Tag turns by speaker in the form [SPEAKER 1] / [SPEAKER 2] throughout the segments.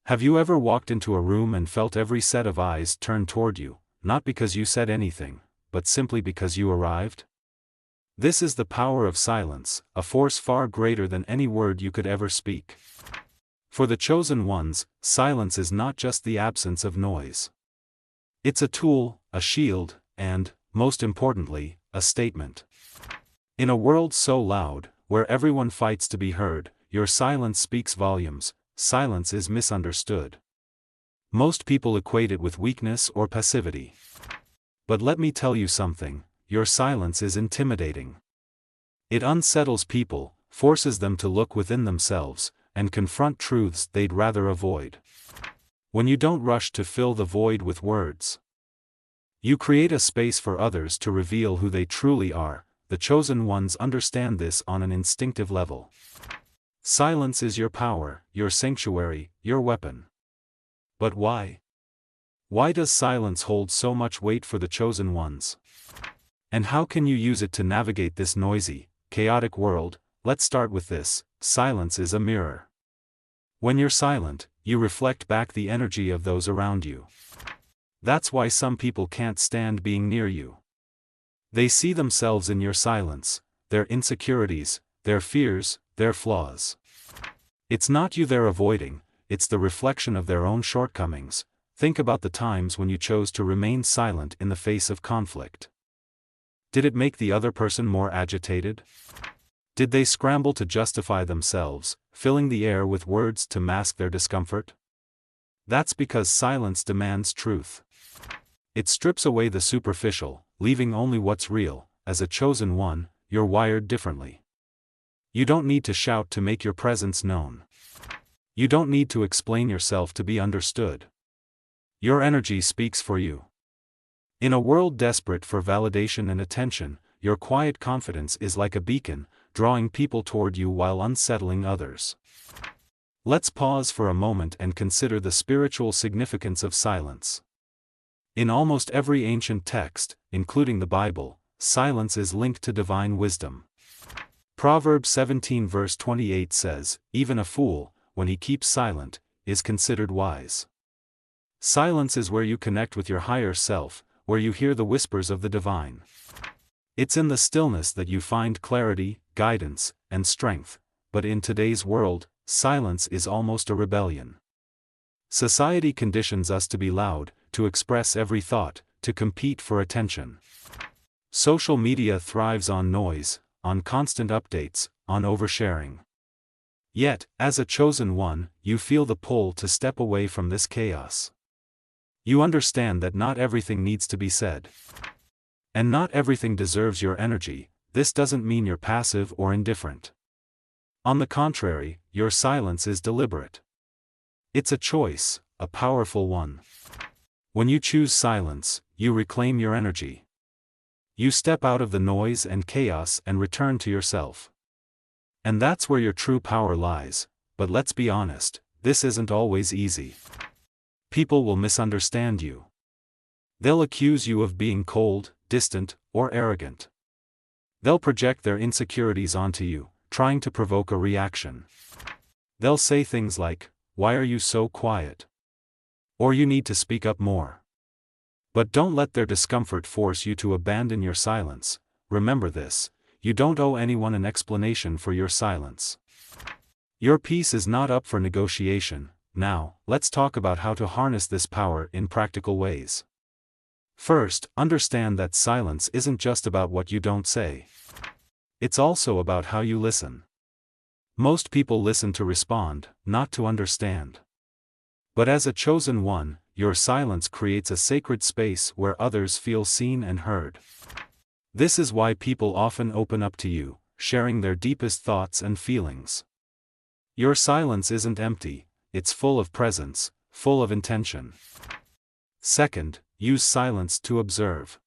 [SPEAKER 1] Have you ever walked into a room and felt every set of eyes turn toward you, not because you said anything, but simply because you arrived? This is the power of silence, a force far greater than any word you could ever speak. For the chosen ones, silence is not just the absence of noise. It's a tool, a shield, and, most importantly, a statement. In a world so loud, where everyone fights to be heard, your silence speaks volumes. Silence is misunderstood. Most people equate it with weakness or passivity. But let me tell you something, your silence is intimidating. It unsettles people, forces them to look within themselves, and confront truths they'd rather avoid. When you don't rush to fill the void with words, you create a space for others to reveal who they truly are. The chosen ones understand this on an instinctive level. Silence is your power, your sanctuary, your weapon. But why? Why does silence hold so much weight for the chosen ones? And how can you use it to navigate this noisy, chaotic world? Let's start with this: silence is a mirror. When you're silent, you reflect back the energy of those around you. That's why some people can't stand being near you. They see themselves in your silence, their insecurities, their fears, their flaws. It's not you they're avoiding, it's the reflection of their own shortcomings. Think about the times when you chose to remain silent in the face of conflict. Did it make the other person more agitated? Did they scramble to justify themselves, filling the air with words to mask their discomfort? That's because silence demands truth. It strips away the superficial, leaving only what's real. As a chosen one, you're wired differently. You don't need to shout to make your presence known. You don't need to explain yourself to be understood. Your energy speaks for you. In a world desperate for validation and attention, your quiet confidence is like a beacon, drawing people toward you while unsettling others. Let's pause for a moment and consider the spiritual significance of silence. In almost every ancient text, including the Bible, silence is linked to divine wisdom. Proverbs 17 verse 28 says, "Even a fool, when he keeps silent, is considered wise." Silence is where you connect with your higher self, where you hear the whispers of the divine. It's in the stillness that you find clarity, guidance, and strength. But in today's world, silence is almost a rebellion. Society conditions us to be loud, to express every thought, to compete for attention. Social media thrives on noise, on constant updates, on oversharing. Yet, as a chosen one, you feel the pull to step away from this chaos. You understand that not everything needs to be said. And not everything deserves your energy. This doesn't mean you're passive or indifferent. On the contrary, your silence is deliberate. It's a choice, a powerful one. When you choose silence, you reclaim your energy. You step out of the noise and chaos and return to yourself. And that's where your true power lies. But let's be honest, this isn't always easy. People will misunderstand you. They'll accuse you of being cold, distant, or arrogant. They'll project their insecurities onto you, trying to provoke a reaction. They'll say things like, "Why are you so quiet?" Or "You need to speak up more." But don't let their discomfort force you to abandon your silence. Remember this: you don't owe anyone an explanation for your silence. Your peace is not up for negotiation. Now, let's talk about how to harness this power in practical ways. First, understand that silence isn't just about what you don't say. It's also about how you listen. Most people listen to respond, not to understand. But as a chosen one, your silence creates a sacred space where others feel seen and heard. This is why people often open up to you, sharing their deepest thoughts and feelings. Your silence isn't empty, it's full of presence, full of intention. Second, use silence to observe.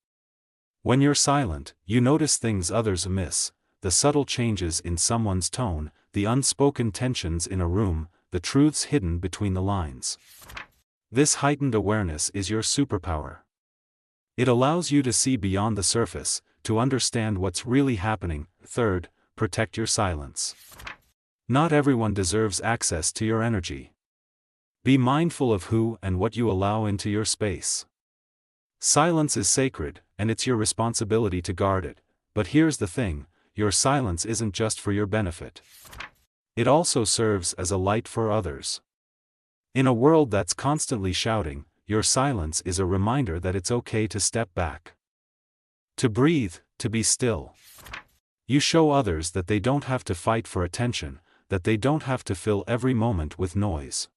[SPEAKER 1] When you're silent, you notice things others miss: the subtle changes in someone's tone, the unspoken tensions in a room, the truths hidden between the lines. This heightened awareness is your superpower. It allows you to see beyond the surface, to understand what's really happening. Third, protect your silence. Not everyone deserves access to your energy. Be mindful of who and what you allow into your space. Silence is sacred, and it's your responsibility to guard it, but here's the thing, your silence isn't just for your benefit. It also serves as a light for others. In a world that's constantly shouting, your silence is a reminder that it's okay to step back. To breathe, to be still. You show others that they don't have to fight for attention, that they don't have to fill every moment with noise.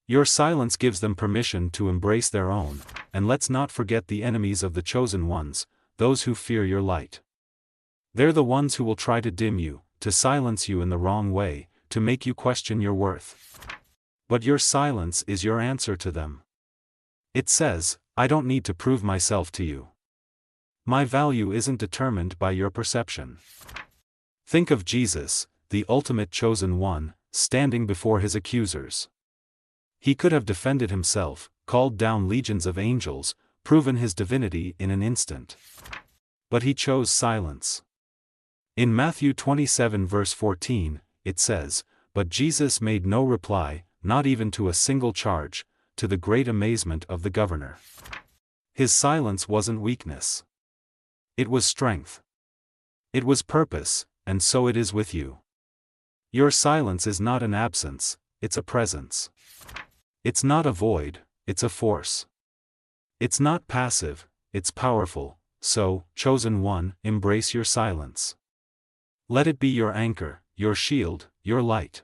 [SPEAKER 1] Your silence gives them permission to embrace their own, and let's not forget the enemies of the chosen ones, those who fear your light. They're the ones who will try to dim you, to silence you in the wrong way, to make you question your worth. But your silence is your answer to them. It says, I don't need to prove myself to you. My value isn't determined by your perception. Think of Jesus, the ultimate chosen one, standing before his accusers. He could have defended himself, called down legions of angels, proven his divinity in an instant. But he chose silence. In Matthew 27 verse 14, it says, But Jesus made no reply, not even to a single charge, to the great amazement of the governor. His silence wasn't weakness. It was strength. It was purpose, and so it is with you. Your silence is not an absence, it's a presence. It's not a void, it's a force. It's not passive, it's powerful, so, chosen one, embrace your silence. Let it be your anchor, your shield, your light.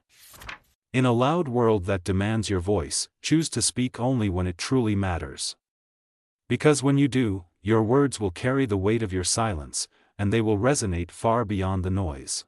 [SPEAKER 1] In a loud world that demands your voice, choose to speak only when it truly matters. Because when you do, your words will carry the weight of your silence, and they will resonate far beyond the noise.